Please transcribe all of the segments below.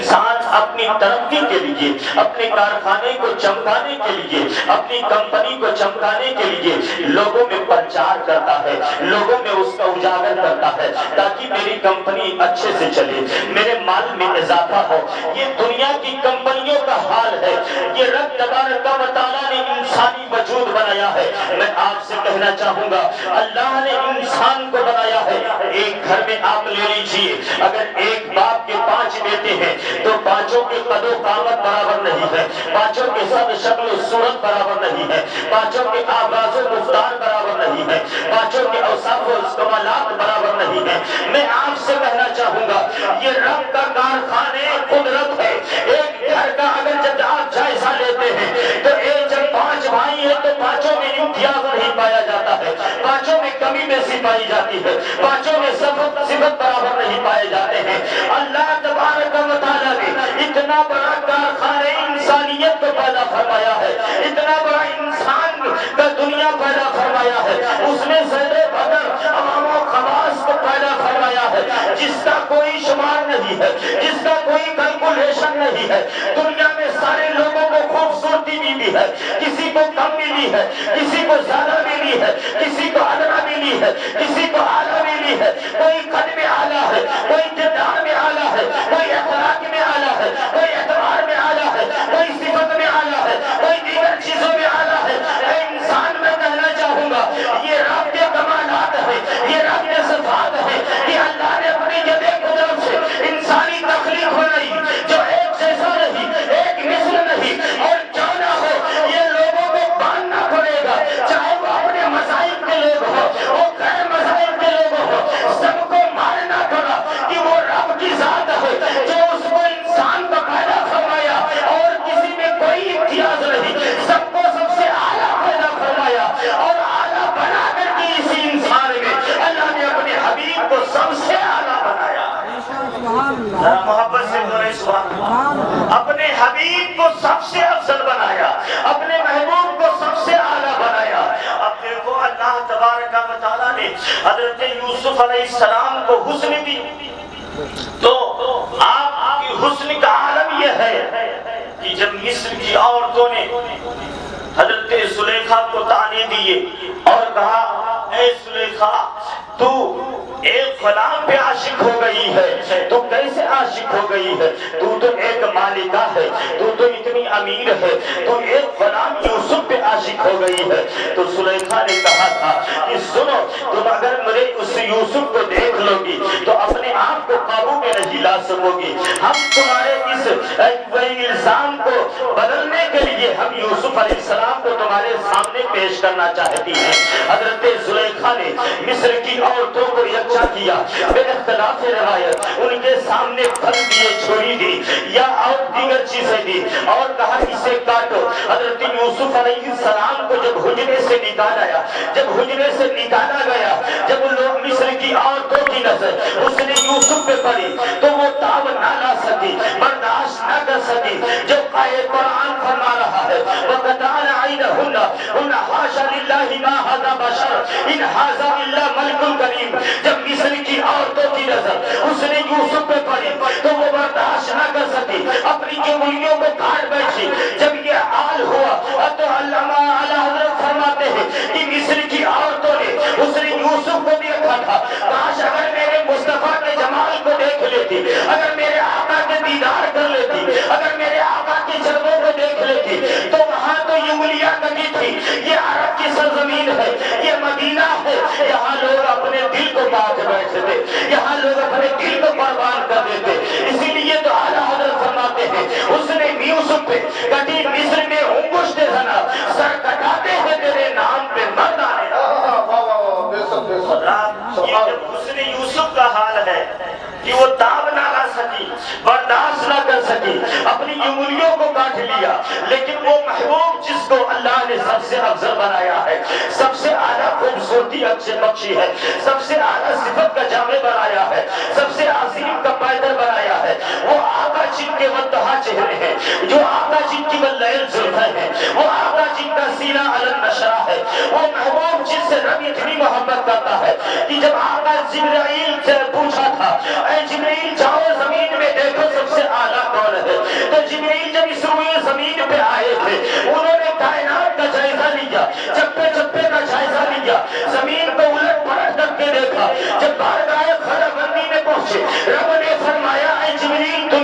انسان اپنی ترقی کے لیے، اپنے کارخانے کو چمکانے کے لیے، اپنی کمپنی کو چمکانے کے لیے لوگوں میں پرچار کرتا ہے، لوگوں میں اس کا اجاگر کرتا ہے تاکہ میری کمپنی اچھے سے چلے، میرے مال میں اضافہ ہو۔ یہ دنیا کی کمپنیوں کا حال ہے۔ یہ رب تبارک و تعالیٰ نے انسانی وجود بنایا ہے۔ میں آپ سے کہنا چاہوں گا اللہ نے انسان کو بنایا ہے۔ ایک گھر میں آپ لے لیجئے، اگر ایک باپ کے 5 بیٹے ہیں تو 5 کے قد و قامت برابر نہیں ہے، 5 کے سب شکل و صورت برابر نہیں ہے، 5 کے آواز و گفتار برابر نہیں ہے، 5 کے اوصاف و کمالات برابر نہیں ہے۔ میں آپ سے کہنا چاہوں گا یہ رب کا کارخانے قدرت ہے۔ ایک گھر کا اگر جب آپ جائزہ لیتے ہیں تو ایک جب 5 بھائی ہیں تو 5 میں امتیاز نہیں پایا جاتا ہے، 5 میں کمی بیسی پائی جاتی ہے، 5 میں صفت برابر نہیں پائے جاتے ہیں۔ اللہ تبارک و تعالیٰ نے اتنا بڑا کارخانے انسانیت کو پیدا فرمایا ہے، اتنا بڑا انسان کا دنیا پیدا فرمایا ہے، اس نے زیر بدر عوام و خواص کو پیدا فرمایا ہے جس کا کوئی شمار نہیں ہے، جس کا کوئی کیلکولیشن نہیں ہے۔ دنیا میں سارے لوگوں کو خوبصورتی ملی ہے، کسی کو کم ملی ہے، کسی کو زیادہ ملی ہے، کسی کو ادنا ملی ہے، کسی کو اعلیٰ ملی ہے، کوئی قد میں اعلیٰ ہے، کوئی کردار میں اعلیٰ ہے، کوئی اخلاق میں اعلیٰ ہے، کوئی اعتبار میں اعلیٰ ہے، کوئی صفت میں اعلیٰ ہے، کوئی دیگر چیزوں میں اعلیٰ ہے۔ اے انسان میں کہنا چاہوں گا یہ رب کے کمالات ہے، یہ رب کے صفات ہے کہ اللہ نے اپنی ید قدرت سے انسانی تخلیق بنائی جو ایک جیسا نہیں، ایک مثل نہیں، اور کیوں نہ ہو یہ لوگوں کو ماننا پڑے گا، چاہے وہ اپنے مذاہب کے لوگ ہو، وہ غیر مذاہب کے لوگ ہو، سب کو ماننا پڑا کہ وہ رب کی ذات ہے جو اس کو انسان کو پیدا فرمایا اور کسی میں کوئی امتیاز نہیں، سب کو سب سے اعلیٰ پیدا فرمایا اور اعلیٰ بنا کر کے اسی انسان میں اللہ نے اپنے حبیب کو سب سے اعلیٰ بنایا۔ ذرا محبت سے بولے سبحان اللہ۔ اپنے حبیب کو سب سے افضل بنایا، اپنے محبوب کو سب سے اعلیٰ بنایا۔ اب دیکھو اللہ تبارک و تعالیٰ نے حضرت یوسف علیہ السلام کو حسن دی، تو آپ کی حسن کا عالم یہ ہے کہ جب مصر کی عورتوں نے حضرت زلیخا کو طعنے دیے اور کہا اے زلیخا تو ایک غلام پہ عاشق ہو گئی ہے، تو کیسے عاشق ہو گئی ہے؟ تو ایک مالکہ ہے، تو اتنی امیر ہے، تو ایک غلام یوسف پہ عاشق ہو گئی ہے۔ تو زلیخا نے کہا تھا کہ سنو تم اگر میرے اس یوسف کو دیکھ لو گی تو اپنے آپ کو قابو میں نہیں لا سکو گی، ہم تمہارے اس الزام کو بدلنے کے لیے ہم یوسف علیہ السلام کو تمہارے سامنے پیش کرنا چاہتی ہیں۔ حضرت زلیخا نے مصر کی عورتوں کو یکجا کیا، بے اختلاف روایت ان کے سامنے پھل دیے، چھری دی یا اور دیگر چیزیں دی اور کہا اسے کاٹو۔ حضرت یوسف علیہ السلام کو جب حجرے سے نکالا گیا، جب لوگ مصر کی عورتوں کی نظر اس نے یوسف پہ پڑی تو وہ تاب نہ لا سکی، برداشت نہ کر سکی۔ جو قرآن فرما رہا ہے وَقَطَعْنَ عَيْنَهُنَّ حَاشَ لِلَّهِ مَا هَذَا بَشَرٌ إِنْ هَذَا إِلَّا مَلِكٌ كَرِيمٌ۔ جب مصر کی عورتوں کی نظر اس نے یوسف پہ پڑی تو وہ برداشت نہ کر سکی، اپنی انگلیوں کو کاٹ بیٹھی۔ جب یہ حال ہوا تو علامہ اعلیٰ حضرت فرماتے ہیں کہ مصر کی عورتوں نے اس نے یوسف کو دیکھا تھا، کاش اگر میرے مصطفیٰ کے جمال کو دیکھ لیتی، اگر میرے آقا کے دیدار کر لیتی، اگر میرے آقا کے جلووں کو دیکھ لیتی تو وہاں تو یہ انگلیاں کٹی تھی۔ یہ عرب کی سرزمین ہے، یہ مدینہ ہے، یہاں لوگ اپنے دل کو باندھ بیٹھتے، یہاں لوگ اپنے دل کو قربان کر دیتے۔ اسی لیے تو اعلیٰ حضرت فرماتے ہیں اس نے یوسف پہ کٹی مصر میں انگشت زنا، سر کٹاتے ہیں تیرے نام پہ مردانے۔ یہ جب اس نے یوسف کا حال ہے کہ وہ تاب نہ لا سکی، برداشت نہ کر سکی، اپنی انگلیوں کو کاٹ لیا، لیکن وہ محبوب جس کو اللہ نے سب سے افضل بنایا ہے، سب سے اعلیٰ خوبصورتی بخشی ہے، سب سے اعلیٰ صفت کا جامع بنایا ہے، سب سے عظیم کا پیدر بنایا ہے، وہ آقا جن کے منتہا چہرے ہیں، جو آقا جن کی واللیل زلفیں ہیں، وہ آقا جن کا سینہ علن نشرہ ہے، وہ محبوب جس سے رب اتنی محبت کرتا ہے کہ جب آقا جبرائیل سے پوچھا تھا اے جبرائیل جاؤ زمین میں دیکھو سب سے اعلیٰ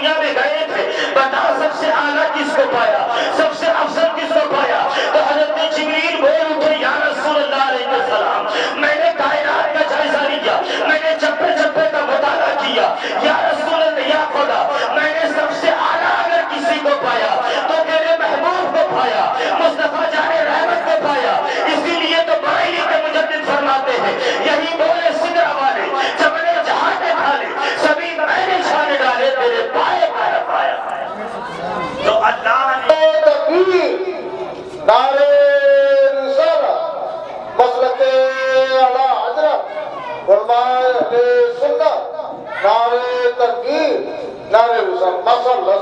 دنیا میں گئے تھے، بتا سب سے اعلیٰ کس کو پایا، سب سے افضل کس کو پایا؟ تو حضرت جبریل بول اٹھے یا رسول اللہ علیہ السلام، میں نے کائنات کا جائزہ لیا، میں نے چپے چپے کا مطالعہ کیا، یا رسول اللہ یا خدا میں نے سب سے اعلیٰ اگر کسی کو پایا تو تیرے محبوب کو پایا، مصطفیٰ جان رحمت کو پایا۔ اسی لیے تو بریلی کے مجدد فرماتے ہیں یہی بولے سدرا والے جب نے جہاں کے ڈالے سبھی میں نے چھانے ڈالے تیرے پائے پایا پایا۔ تو اللہ نے نعرے رسالت مسلک اعلی حضرت علماء اہل سنت، نعرے تکبیر، نعرے رسالت، ماشاءاللہ۔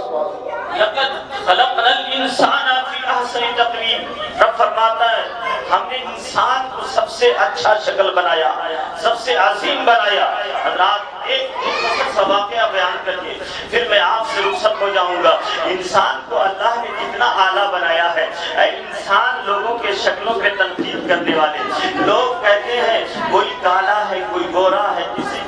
لقد خلقنا الانسان فی احسن تقویم، رب فرماتا ہے ہم نے انسان کو سب سے اچھا شکل بنایا، سب سے عظیم بنایا۔ حضرات ایک سا واقعہ بیان کریے پھر میں آپ سے رخصت ہو جاؤں گا۔ انسان کو اللہ نے کتنا اعلیٰ بنایا ہے۔ اے انسان لوگوں کے شکلوں پہ تنقید کرنے والے لوگ کہتے ہیں کوئی کالا ہے کوئی گورا ہے، کسی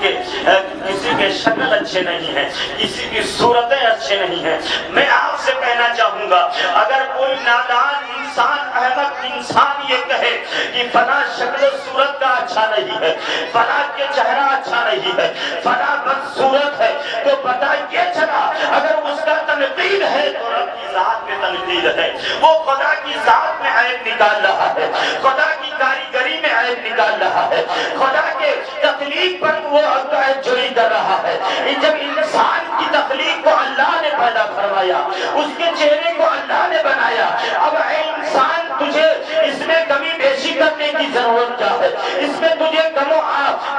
کے شکل اچھے نہیں ہیں، کسی کی صورتیں اچھے نہیں ہیں۔ میں آپ سے کہنا چاہوں گا اگر کوئی نادان انسان احمق انسان یہ کہے کہ فلاں شکل و صورت کا اچھا نہیں ہے، فلاں کے چہرہ اچھا نہیں ہے، فلاں بدصورت ہے، تو پتہ یہ چلا اگر اس کا تنقید ہے تو رب کی ذات میں تنقید ہے، وہ خدا کی ذات میں عیب نکال رہا ہے، خدا کی کاریگری میں عیب نکال رہا ہے، خدا کے تخلیق پر وہ عیب جوئی کر رہا ہے۔ جب انسان کی تخلیق کو اللہ نے پیدا فرمایا، اس کے چہرے کو اللہ نے بنایا، اب اے انسان تجھے اس میں کمی بیشی کرنے کی ضرورت کیا ہے؟ اس میں تجھے کم و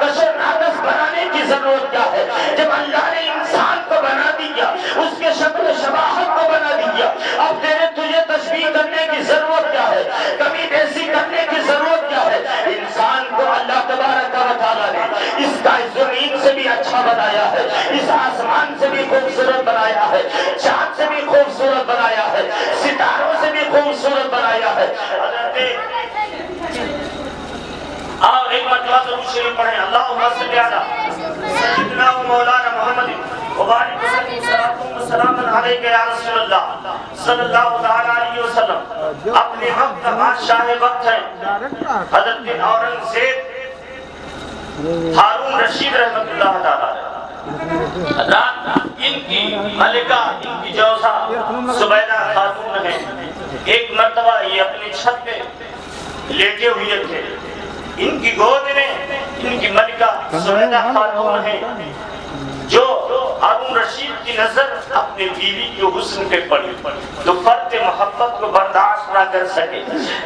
کشر ناقص بنانے کی ضرورت کیا ہے؟ جب اللہ نے انسان کو بنا دیا، اس کے شکل و شباہت کو بنا دیا، اب تجھے تشبیہ کرنے کی ضرورت کیا ہے؟ کمی بیشی کرنے کی ضرورت کیا ہے؟ انسان کو اللہ تبارک و تعالیٰ نے اس کا زمین سے بھی اچھا بنایا ہے، اس آسمان سے بھی خوبصورت بنایا ہے، چاند سے بھی خوبصورت بنایا ہے، ستاروں سے بھی خوبصورت بنایا ہے۔ اور ایک مرتبہ ضرور شریف پڑھیں اللہم صلی علی سیدنا و مولانا محمد وبارک وسلم علیکہ یا رسول اللہ صلی اللہ تعالی علیہ وسلم۔ اپنے وقت بادشاہ وقت ہیں حضرت اورنگزیب ہارون رشید رحمۃ اللہ تعالی، ان کی ملکہ ان کی جوزہ زبیدہ خاتون ہیں۔ ایک مرتبہ یہ اپنی چھت پہ لیٹے ہوئے تھے، ان کی گود میں ان کی ملکہ زبیدہ خاتون ہیں، جو ہارون رشید کی نظر اپنے بیوی کے حسن پہ پڑی تو فرد محبت کو برداشت نہ کر سکے،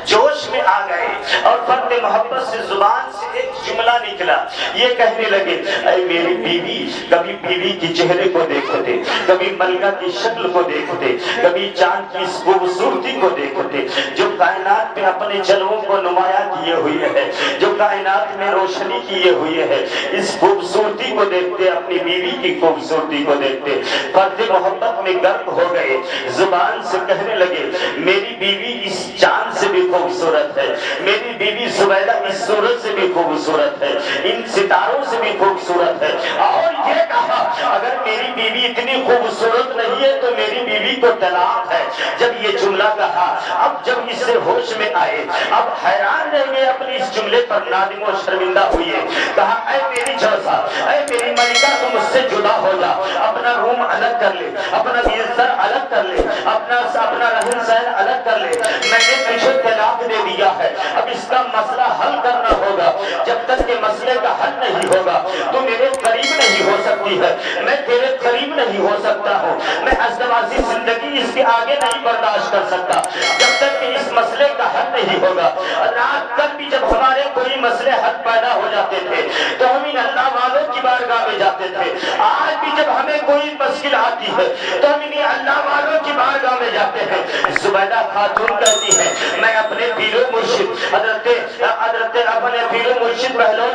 جوش میں آ گئے اور فرد محبت سے زبان سے ایک جملہ نکلا، یہ کہنے لگے اے میری بیوی، کبھی بیوی کی چہرے کو دیکھتے، کبھی ملکہ کی شکل کو دیکھتے، کبھی چاند کی اس خوبصورتی کو دیکھتے جو کائنات میں اپنے جلووں کو نمایاں کیے ہوئے ہے، جو کائنات میں روشنی کیے ہوئے ہے، اس خوبصورتی کو دیکھتے، اپنی بیوی کی خوبصورتی کو دیکھتے فرد محبت میں غرق ہو گئے، زبان سے کہنے لگے میری بیوی اس چاند سے بھی خوبصورت ہے، میری بیوی زبیدہ اس سورج سے بھی خوبصورت ہے، ان ستاروں سے بھی خوبصورت ہے، اور یہ کہا اگر میری بیوی اتنی خوبصورت نہیں ہے تو میری بیوی کو طلاق ہے۔ جب یہ جملہ کہا اب جب اس سے ہوش میں آئے، اب حیران رہ گئے، اپنی اس جملے پر نادم و شرمندہ ہوئے، کہا اے میری جوزہ، اے میری ملکہ، تم اس سے جدا ہو جا، اپنا روم الگ کر لے، اپنا بستر الگ کر لے، اپنا رہن سہن الگ کر لے، میں نے تجھے طلاق دے دیا ہے، اب اس کا مسئلہ حل کرنا ہوگا، جب تک کہ مسئلے کا حل نہیں ہوگا تو میرے قریب نہیں ہو سکتی ہے، میں تیرے قریب نہیں ہو سکتا ہوں، میں ازدواجی زندگی اس کے آگے نہیں برداشت کر سکتا جب تک کہ اس مسئلے کا حل نہیں ہوگا۔ رات تک بھی جب ہمارے کوئی مسئلے حل پیدا ہو جاتے تھے تو ہم ان اللہ والوں کی بارگاہ میں جاتے تھے، آج بھی جب ہمیں کوئی مشکل آتی ہے تو ہم انہیں اللہ والوں کی بارگاہ میں جاتے ہیں۔ زبیدہ خاتون کہتی ہے میں اپنے پیر و مرشد حضرت اپنے پیر و مرشد بہلول